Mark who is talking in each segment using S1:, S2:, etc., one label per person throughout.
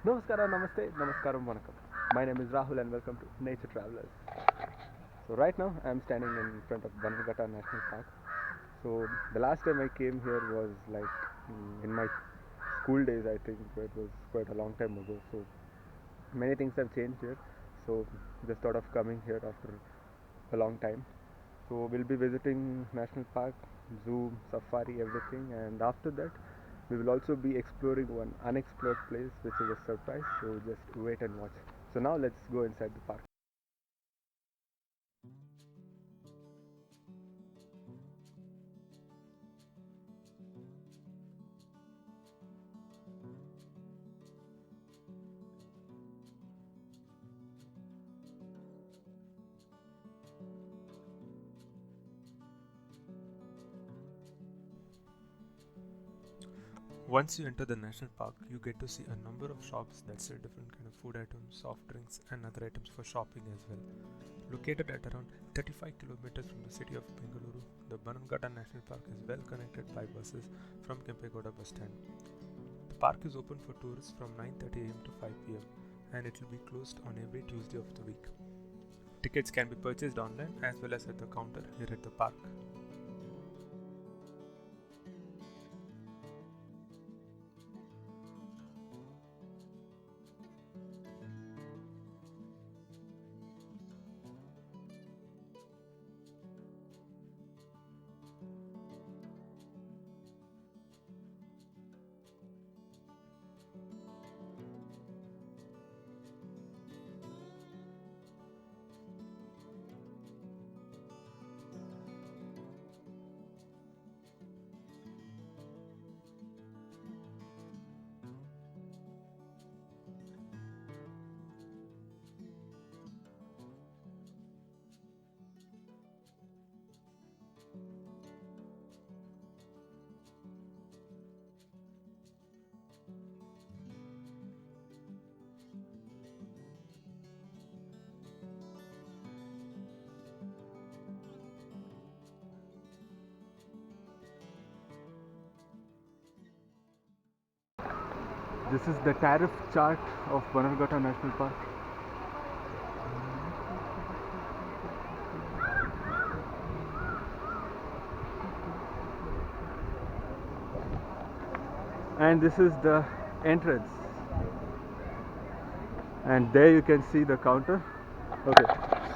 S1: Namaskara, namaste, namaskaram, vanakkam. My name is Rahul and welcome to Nature Travelers. So right now I am standing in front of Bannerghatta National Park. So the last time I came here was like in my school days, I think. So it was quite a long time ago. So many things have changed here. So just thought of coming here after a long time. So we'll be visiting national park, zoo, safari, everything, and after that we will also be exploring one unexplored place which is a surprise. So just wait and watch. So now let's go inside the park.
S2: Once you enter the national park, you get to see a number of shops that sell different kind of food items, soft drinks, and other items for shopping as well. Located at around 35 kilometers from the city of Bengaluru, the Bannerghatta National Park is well connected by buses from Kempegowda bus stand. The park is open for tourists from 9:30 am to 5 pm, and it will be closed on every Tuesday of the week. Tickets can be purchased online as well as at the counter here at the park.
S1: This is the tariff chart of Bannerghatta National Park. And this is the entrance, and there you can see the counter. Okay,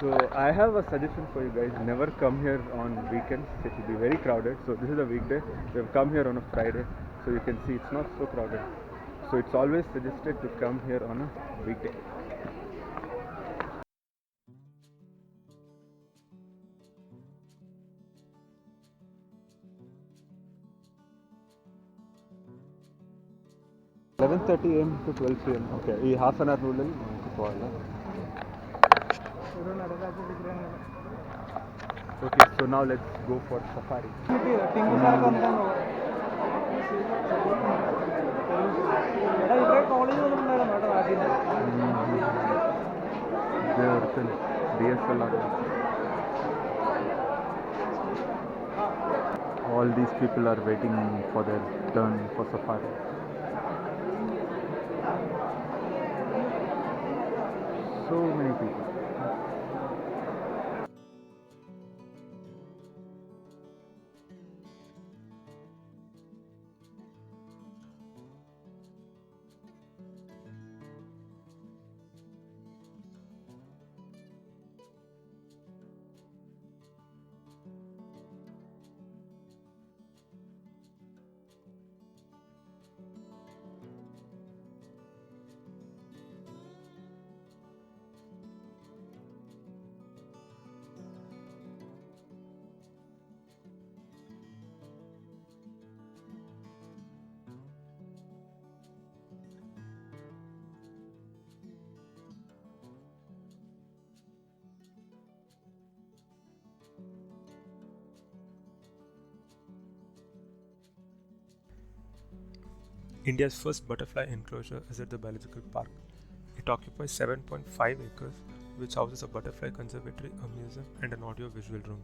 S1: so I have a suggestion for you guys. Never come here on weekends, it will be very crowded. So this is a weekday, we have come here on a Friday, so you can see it's not so crowded. So it's always suggested to come here on a weekday. 11:30 am to 12 pm. Okay, ಈ half an hour ರೂಲಲ್ಲಿ ಕೂತ್ಕೊಳ್ಳೋಣ. Okay, so now let's go for safari. There DSLR. All these people are waiting for their turn for safari. So many people.
S2: India's first butterfly enclosure is at the Biological Park. It occupies 7.5 acres, which houses a butterfly conservatory, a museum, and an audio-visual room.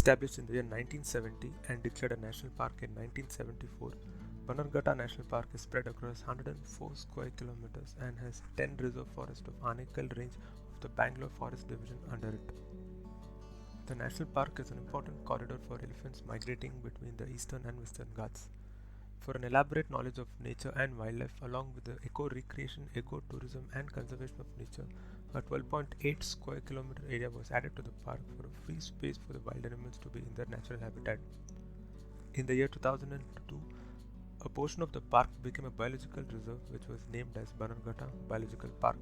S2: Established in the year 1970 and declared a national park in 1974, Bannerghatta National Park is spread across 104 square kilometers and has 10 reserve forests of Anekal range of the Bangalore Forest Division under it. The national park is an important corridor for elephants migrating between the eastern and western Ghats. For an elaborate knowledge of nature and wildlife, along with the eco-recreation, eco-tourism and conservation of nature, a 12.8 square kilometer area was added to the park for a free space for the wild animals to be in their natural habitat. In the year 2002, a portion of the park became a biological reserve which was named as Bannerghatta Biological Park.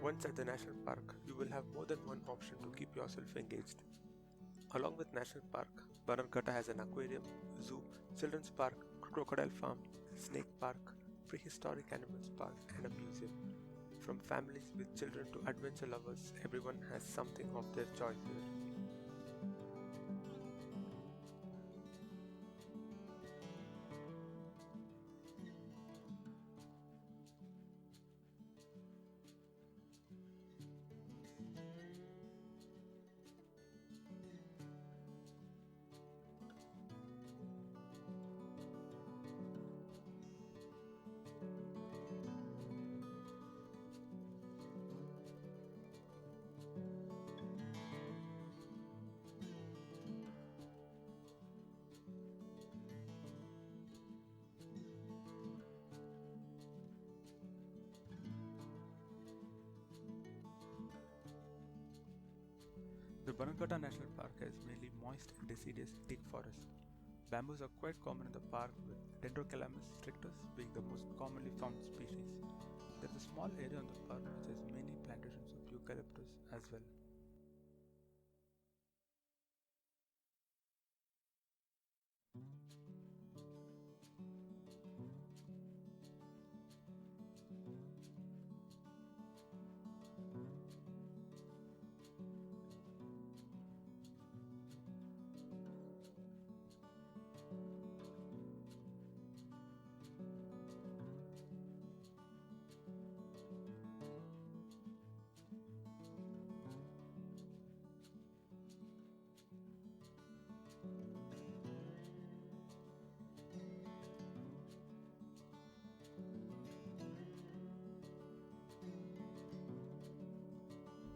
S2: Once at the national park, you will have more than one option to keep yourself engaged. Along with National Park, Bannerghatta has an aquarium, zoo, children's park, crocodile farm, snake park, prehistoric animals park, and a museum. From families with children to adventure lovers, everyone has something of their choice here. The Bannerghatta National Park has mainly moist and deciduous teak forest. Bamboos are quite common in the park, with Dendrocalamus strictus being the most commonly found species. There is a small area on the park which has many plantations of eucalyptus as well.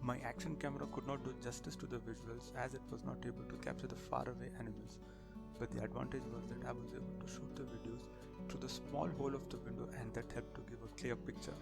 S2: My action camera could not do justice to the visuals as it was not able to capture the faraway animals, but the advantage was that I was able to shoot the videos through the small hole of the window, and that helped to give a clear picture.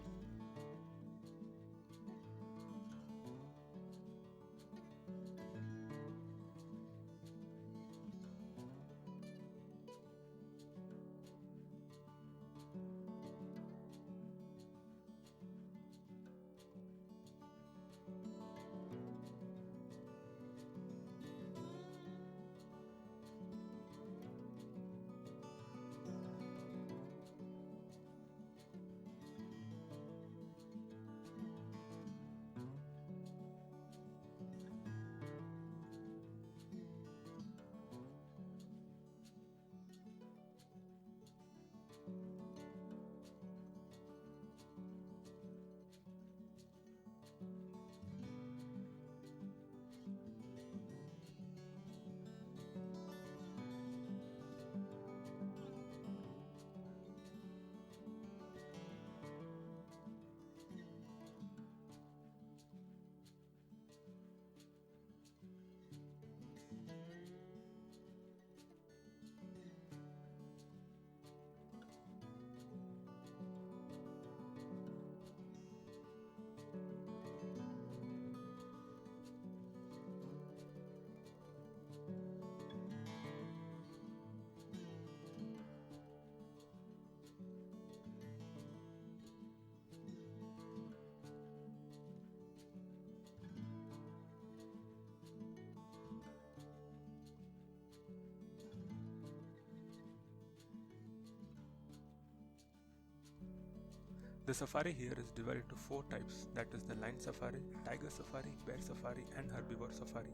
S2: The safari here is divided into 4 types, that is the lion safari, tiger safari, bear safari and herbivore safari.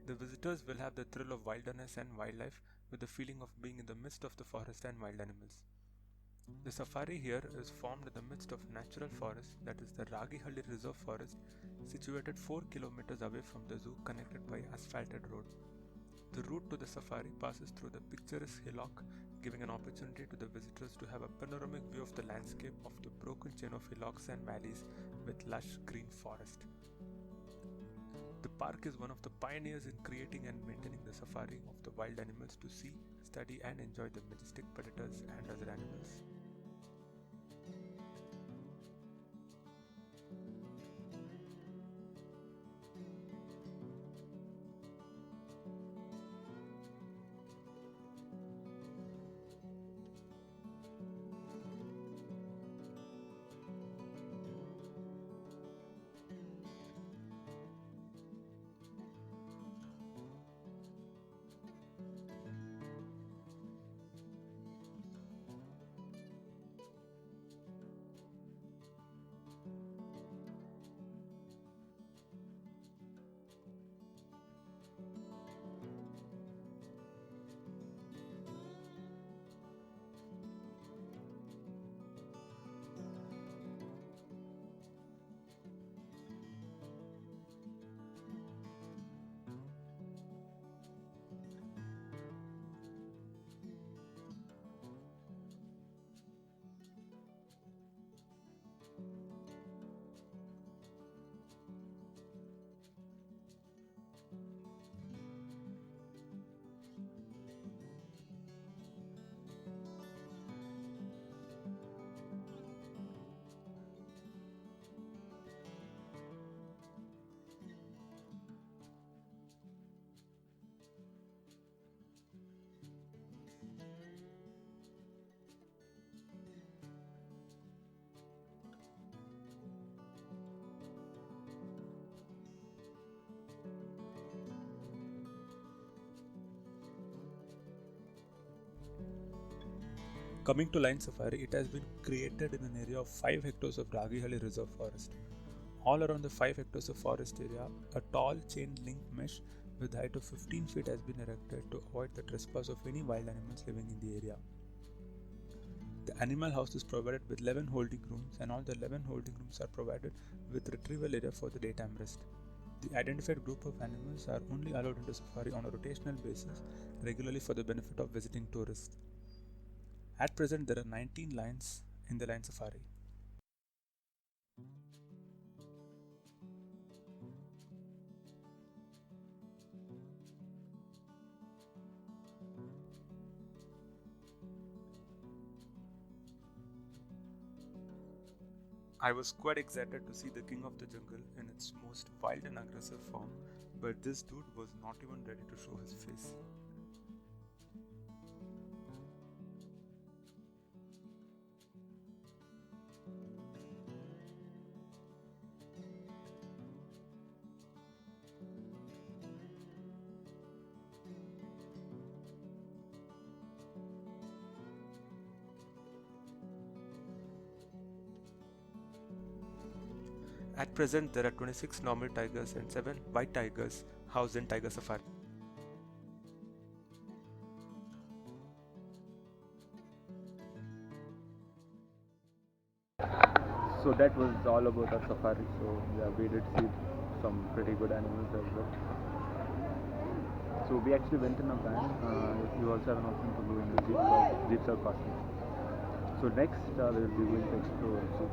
S2: The visitors will have the thrill of wilderness and wildlife with the feeling of being in the midst of the forest and wild animals. The safari here is formed in the midst of natural forest, that is the Rahul Reserve Forest, situated 4 kilometers away from the zoo, connected by asphalted road. The route to the safari passes through the picturesque hillock, giving an opportunity to the visitors to have a panoramic view of the landscape of the broken chain of hillocks and valleys with lush green forest. The park is one of the pioneers in creating and maintaining the safari of the wild animals to see, study and enjoy the majestic predators and other animals. Coming to lion safari, it has been created in an area of 5 hectares of Rahul Reserve Forest. All around the 5 hectares of forest area, a tall chain link mesh with a height of 15 feet has been erected to avoid the trespass of any wild animals living in the area. The animal house is provided with 11 holding rooms, and all the 11 holding rooms are provided with retrieval area for the daytime rest. The identified group of animals are only allowed into safari on a rotational basis regularly for the benefit of visiting tourists. At present, there are 19 lions in the lion safari. I was quite excited to see the king of the jungle in its most wild and aggressive form, but this dude was not even ready to show his face. At present, there are 26 normal tigers and 7 white tigers housed in Tiger Safari.
S1: So that was all about our safari. So yeah, we did see some pretty good animals as well. So we actually went in a van. You also have an option to go in the jeep. Jeeps are costly. So next we will be going to explore zoo.